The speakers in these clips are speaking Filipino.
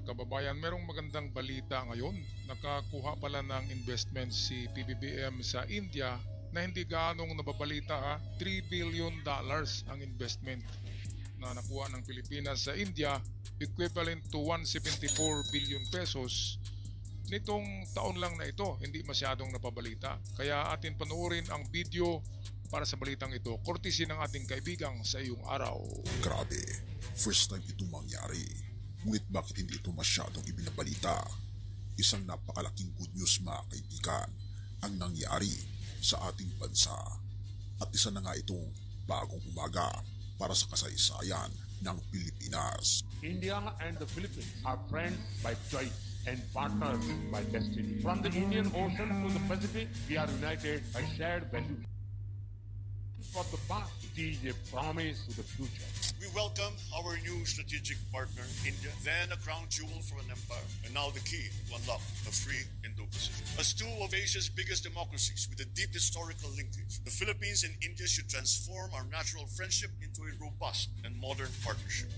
kababayan, merong magandang balita ngayon. Nakakuha pala ng investment si PBBM sa India na hindi gaanong nababalita. $3 billion ang investment na nakuha ng Pilipinas sa India, equivalent to 174 billion pesos. Nitong taon lang na ito, hindi masyadong napabalita. Kaya atin panoorin ang video para sa balitang ito, courtesy ng ating kaibigang sa iyong araw. Grabe, first time ito mangyari. Ngunit bakit hindi ito masyadong ibinabalita? Isang napakalaking good news mga kaibigan ang nangyari sa ating bansa. At isa na nga itong bagong umaga para sa kasaysayan ng Pilipinas. India and the Philippines are friends by choice and partners by destiny. From the Indian Ocean to the Pacific, we are united by shared values. For the past, it is a promise to the future. We welcome our new strategic partner, India, then a crown jewel for an empire, and now the key to unlock a free Indo-Pacific. As two of Asia's biggest democracies with a deep historical linkage, the Philippines and India should transform our natural friendship into a robust and modern partnership.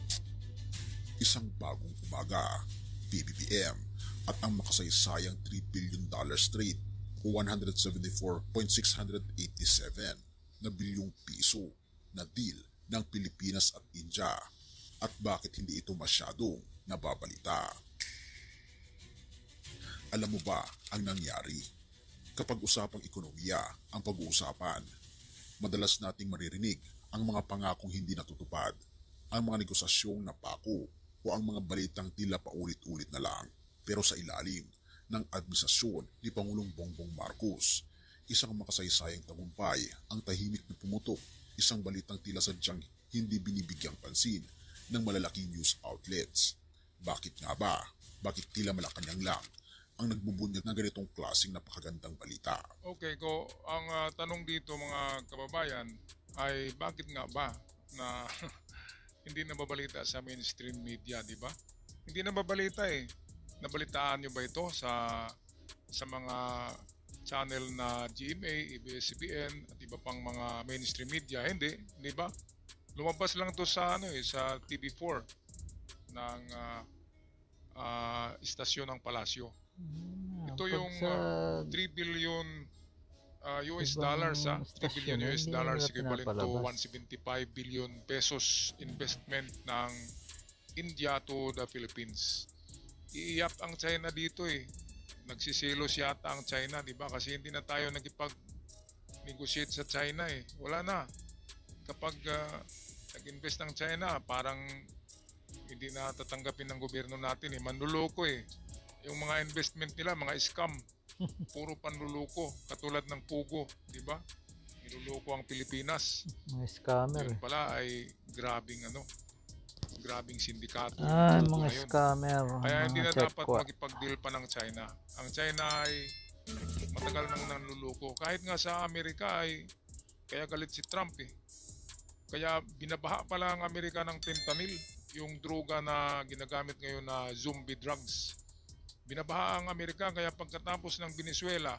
Isang bagong umaga, PBBM at ang makasaysayang $3 billion trade o 174.687 na bilyong piso na deal ng Pilipinas at India. At bakit hindi ito masyadong nababalita? Alam mo ba ang nangyari? Kapag usapang ekonomiya ang pag-uusapan, madalas nating maririnig ang mga pangakong hindi natutupad, ang mga negosasyong napako o ang mga balitang tila paulit-ulit na lang. Pero sa ilalim ng administrasyon ni Pangulong Bongbong Marcos, isang makasaysayang tagumpay ang tahimik na pumutok, isang balitang tila sadyang hindi binibigyang pansin ng malalaking news outlets. Bakit nga ba? Bakit tila Malacanang lang ang nagbubunyag ng ganitong klaseng napakagandang balita? Okay, ang tanong dito mga kababayan ay bakit nga ba na hindi nababalita sa mainstream media, di ba? Hindi nababalita eh. Nabalitaan nyo ba ito sa mga channel na GMA, ABS-CBN at iba pang mga mainstream media? Hindi, di ba? Lumabas lang to sa sa TV4 ng istasyon ng Palasyo. Ito yung 3 billion US dollars, 3 billion US dollars equivalent to 175 billion pesos investment ng India to the Philippines. Iiyak ang China dito eh. Nagsisilos yata ang China, di ba? Kasi hindi na tayo nag-negotiate sa China eh. Wala na. Kapag nag-invest ng China, parang hindi na tatanggapin ng gobyerno natin eh. Manluloko eh. Yung mga investment nila, mga scam. Puro panluloko. Katulad ng Pugo, di ba? Niluloko ang Pilipinas. Mga scammer. Yun pala ay grabing sindikato. Mga scammer. Kaya hindi na dapat magipag-deal pa ng China. Ang China ay matagal nang nanluloko. Kahit nga sa Amerika ay kaya galit si Trump eh. Kaya binabaha pala ang Amerika ng fentanyl, yung droga na ginagamit ngayon na zombie drugs. Binabaha ang Amerika kaya pagkatapos ng Venezuela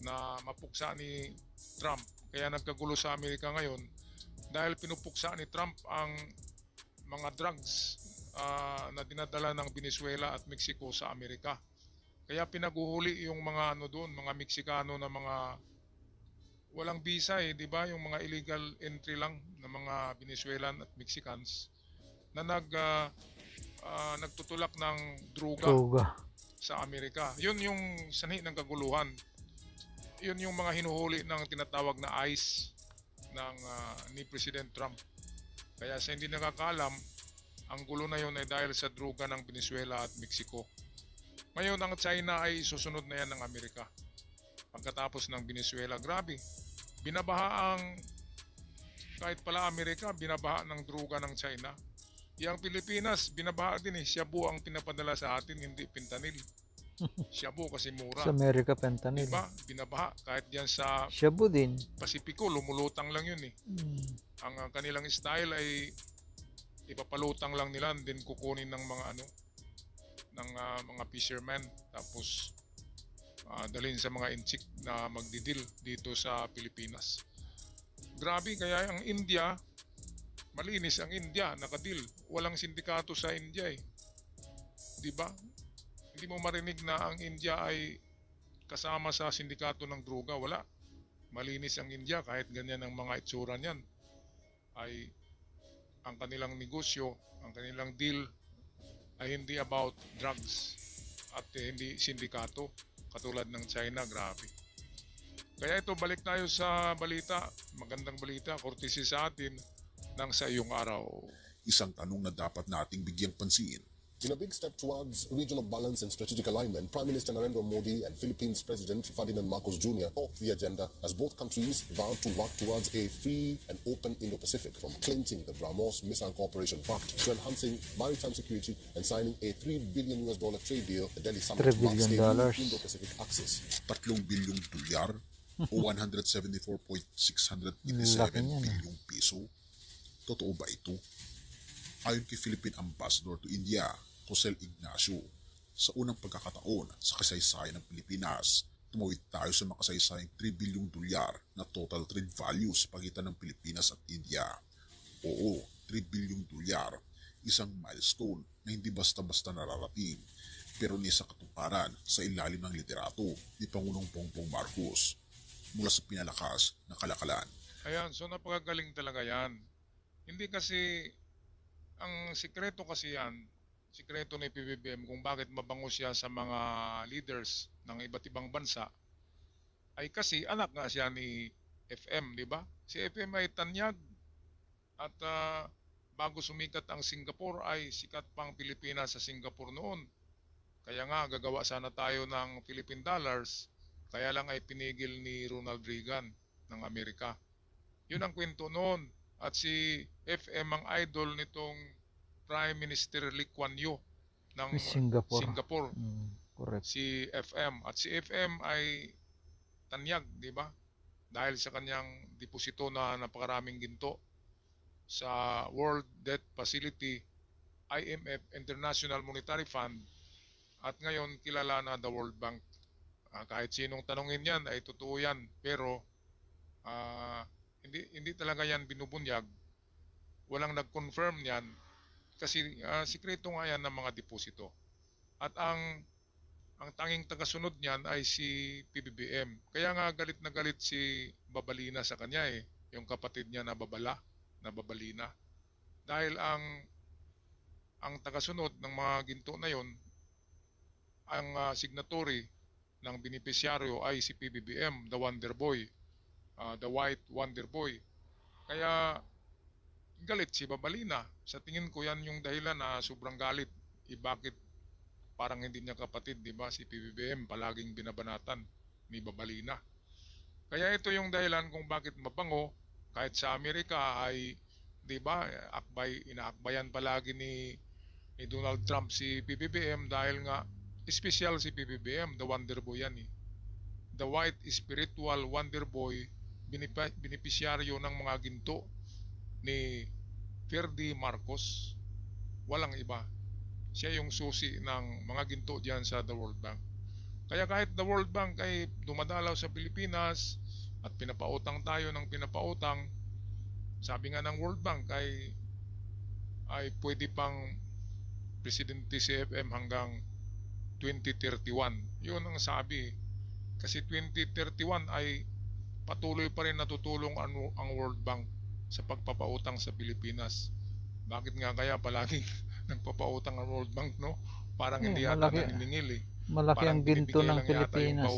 na mapuksa ni Trump, kaya nagkagulo sa Amerika ngayon dahil pinupuksa ni Trump ang mga drugs na dinadala ng Venezuela at Mexico sa Amerika. Kaya pinaguhuli yung mga doon, mga Meksikano na mga walang visa eh, di ba? Yung mga illegal entry lang ng mga Venezuelan at Mexicans na nagtutulak ng droga sa Amerika. Yun yung sanhi ng kaguluhan. Yun yung mga hinuhuli ng tinatawag na ICE ni President Trump. Kaya sa hindi nakakaalam, ang gulo na yun ay dahil sa droga ng Venezuela at Mexico. Ngayon, ang China ay susunod na yan ng Amerika. Pagkatapos ng Venezuela, grabe. Kahit pala Amerika, binabaha ng droga ng China. Yang Pilipinas, binabaha din eh. Shabu ang pinapadala sa atin, hindi fentanyl. Shabu kasi mura. Sa Amerika, fentanyl. Diba? Binabaha. Kahit yan sa Shabu din. Pasipiko, lumulutang lang yun eh. Ang kanilang style ay ipapalutang lang nila, din kukunin ng mga fishermen, tapos dalhin sa mga inchik na magdidil dito sa Pilipinas. Grabe, kaya ang India, malinis ang India, nakadil. Walang sindikato sa India eh. di ba? Hindi mo marinig na ang India ay kasama sa sindikato ng droga. Wala. Malinis ang India kahit ganyan ang mga itsura niyan. Ay ang kanilang negosyo, ang kanilang deal ay hindi about drugs at hindi sindikato katulad ng China. Grabe. Kaya ito, balik tayo sa balita. Magandang balita, courtesy sa atin ng Sa Iyong Araw. Isang tanong na dapat nating bigyang pansin. In a big step towards regional balance and strategic alignment, Prime Minister Narendra Modi and Philippines President Ferdinand Marcos Jr. talked the agenda as both countries vowed to work towards a free and open Indo-Pacific, from clinching the BrahMos Missile Cooperation Pact to enhancing maritime security and signing a $3 billion trade deal. The Delhi summit $3 marks a billion. new Indo-Pacific axis. $3 bilyong o 174.687 Laki niyan, bilyong piso. Totoo ba ito? Ayon kay Philippine Ambassador to India, Jose Ignacio, sa unang pagkakataon sa kasaysayan ng Pilipinas, tumawid tayo sa makasaysayang $3 bilyong na total trade value sa pagitan ng Pilipinas at India. Oo, $3 bilyong, isang milestone na hindi basta-basta nararating, pero ni sa katuparan sa ilalim ng liderato ni Pangulong Bongbong Marcos mula sa pinalakas na kalakalan. Ayan, so napakagaling talaga yan. Hindi kasi, ang sikreto kasi yan, sikreto ni PBBM kung bakit mabango siya sa mga leaders ng iba't ibang bansa, ay kasi anak nga siya ni FM, di ba? Si FM ay tanyag at bago sumikat ang Singapore ay sikat pang Pilipinas sa Singapore noon. Kaya nga gagawa sana tayo ng Philippine dollars, kaya lang ay pinigil ni Ronald Reagan ng Amerika. Yun ang kwento noon. At si FM ang idol nitong Prime Minister Lee Kuan Yew ng Singapore. Correct. Si FM. At si FM ay tanyag, di ba? Dahil sa kanyang deposito na napakaraming ginto sa World Debt Facility, IMF, International Monetary Fund, at ngayon kilala na the World Bank. Kahit sinong tanongin yan ay totoo yan, pero hindi talaga yan binubunyag. Walang nag-confirm yan kasi sikreto nga yan ng mga deposito. At ang tanging tagasunod niyan ay si PBBM. Kaya nga galit na galit si Babalina sa kanya yung kapatid niya na Babalina. Dahil ang tagasunod ng mga ginto na yon, ang signatory ng beneficiaryo ay si PBBM, the Wonder Boy, the White Wonder Boy. Kaya galit si Babalina. Sa tingin ko yan yung dahilan na sobrang galit. Bakit parang hindi niya kapatid, di ba? Si PBBM palaging binabanatan ni Babalina. Kaya ito yung dahilan kung bakit mabango kahit sa Amerika ay, di ba, inaakbayan palagi ni Donald Trump si PBBM dahil nga special si PBBM, the Wonder Boy yan . The White Spiritual Wonder Boy, beneficiaryo ng mga ginto ni Ferdy Marcos. Walang iba. Siya yung susi ng mga ginto diyan sa the World Bank. Kaya kahit the World Bank ay dumadalaw sa Pilipinas at pinapautang tayo ng pinapautang, sabi nga ng World Bank ay pwede pang presidente si FM hanggang 2031. Yun ang sabi. Kasi 2031 ay patuloy pa rin natutulong ang World Bank sa pagpapautang sa Pilipinas. Bakit nga kaya palagi nagpapautang ang World Bank, no? Parang hindi yata naniningil . Malaki ang ginto ng Pilipinas .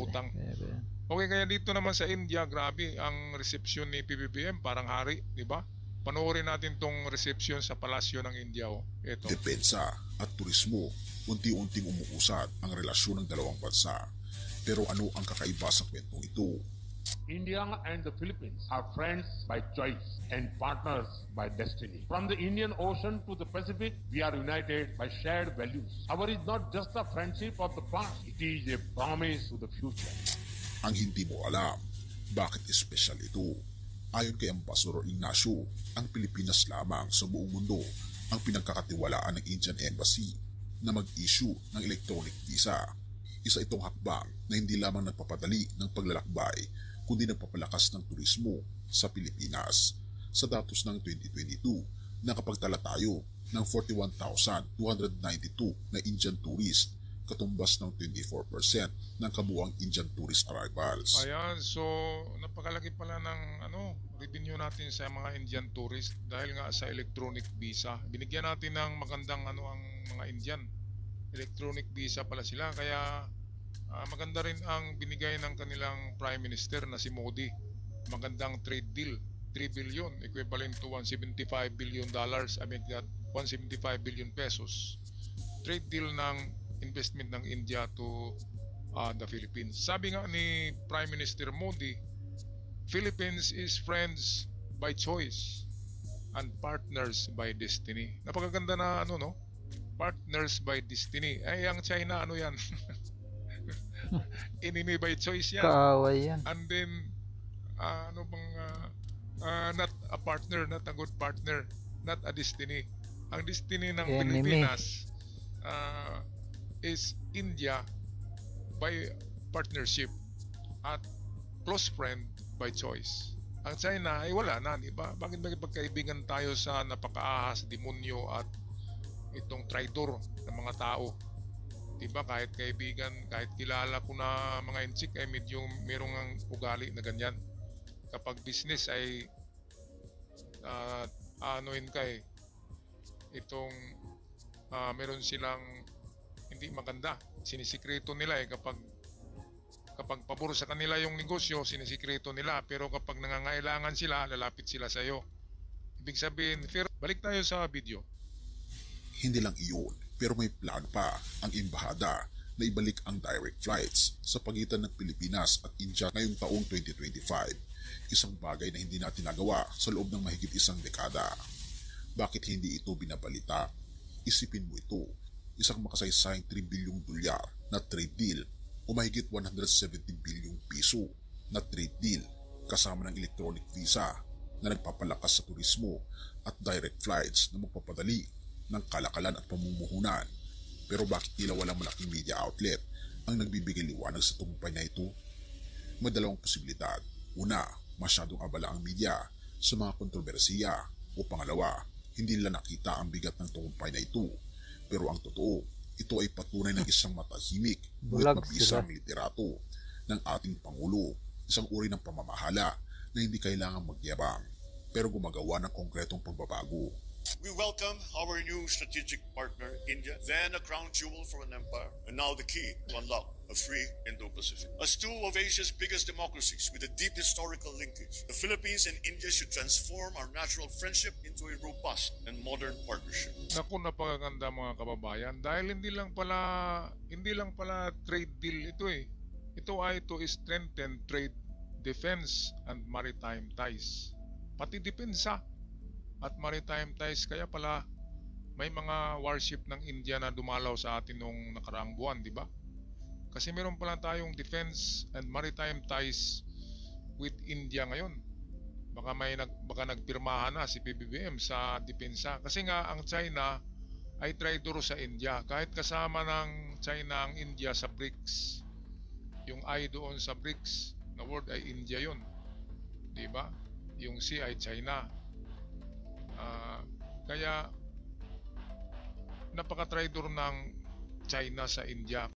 Okay, kaya dito naman sa India, grabe ang resepsyon ni PBBM, parang hari, di ba? Panoorin natin tong resepsyon sa palasyo ng India. Ito. Depensa at turismo, unti-unting umuusad ang relasyon ng dalawang bansa. Pero ano ang kakaiba sa kwentong ito? India and the Philippines are friends by choice and partners by destiny. From the Indian Ocean to the Pacific, we are united by shared values. Our is not just a friendship of the past, it is a promise to the future. Ang hindi mo alam, bakit espesyal ito? Ayon kay Ambassador Ignacio, ang Pilipinas lamang sa buong mundo ang pinagkakatiwalaan ng Indian Embassy na mag-issue ng electronic visa. Isa itong hakbang na hindi lamang nagpapadali ng paglalakbay, kundi nagpapalakas ng turismo sa Pilipinas. Sa datos ng 2022, nakapagtala tayo ng 41,292 na Indian tourist, katumbas ng 24% ng kabuuang Indian tourist arrivals. Ayan, so napakalaki pala ng revenue natin sa mga Indian tourist dahil nga sa electronic visa. Binigyan natin ng magandang ang mga Indian. Electronic visa pala sila, kaya maganda rin ang binigay ng kanilang Prime Minister na si Modi. Magandang trade deal, 3 billion, equivalent to $175 billion, 175 billion pesos. Trade deal ng investment ng India to the Philippines. Sabi nga ni Prime Minister Modi, Philippines is friends by choice and partners by destiny. Napakaganda na partners by destiny. Ay, ang China yan? Enemy by choice yan. Kaaway yan. And then not a partner, not a good partner, not a destiny. Ang destiny ng Enemy. Pilipinas is India by partnership at close friend by choice. Ang China ay wala na, di ba? Bakit magkaibigan tayo sa napakaahas, demonyo at itong traitor ng mga tao? Di ba? Kahit kaibigan, kahit kilala ko na mga insik ay medyo merong ang ugali na ganyan. Kapag business ay meron silang hindi maganda, sinisikreto nila kapag pabor sa kanila yung negosyo, sinisikreto nila, pero kapag nangangailangan sila, lalapit sila sa iyo. Ibig sabihin, balik tayo sa video. Hindi lang iyon, pero may plan pa ang embahada na ibalik ang direct flights sa pagitan ng Pilipinas at India ngayong taong 2025. Isang bagay na hindi natin nagawa sa loob ng mahigit isang dekada. Bakit hindi ito binabalita? Isipin mo ito, isang makasaysayang 3 bilyong dolyar na trade deal o mahigit 170 bilyong piso na trade deal kasama ng electronic visa na nagpapalakas sa turismo at direct flights na magpapadali ng kalakalan at pamumuhunan. Pero bakit tila walang malaking media outlet ang nagbibigay liwanag sa tagumpay na ito? May dalawang posibilidad. Una, masyadong abala ang media sa mga kontrobersiya, o pangalawa, hindi nila nakita ang bigat ng tagumpay na ito. Pero ang totoo, ito ay patunay ng isang matahimik ngunit mabisang literato ng ating Pangulo, isang uri ng pamamahala na hindi kailangang magyabang pero gumagawa ng konkretong pagbabago. We welcome our new strategic partner, India, then a crown jewel for an empire, and now the key to unlock a free Indo-Pacific. As two of Asia's biggest democracies with a deep historical linkage, the Philippines and India should transform our natural friendship into a robust and modern partnership. Naku, napakaganda mga kababayan, dahil hindi lang pala trade deal ito Ito ay to strengthen trade, defense, and maritime ties. Pati depensa at maritime ties, kaya pala may mga warship ng India na dumalaw sa atin nung nakaraang buwan, di ba? Kasi meron pala tayong defense and maritime ties with India ngayon. Baka nagpirmahan na si PBBM sa depensa. Kasi nga ang China ay traitor sa India. Kahit kasama ng China ang India sa BRICS, yung I doon sa BRICS na word ay India yun, di ba? Yung C ay China. Kaya napaka-traitor ng China sa India.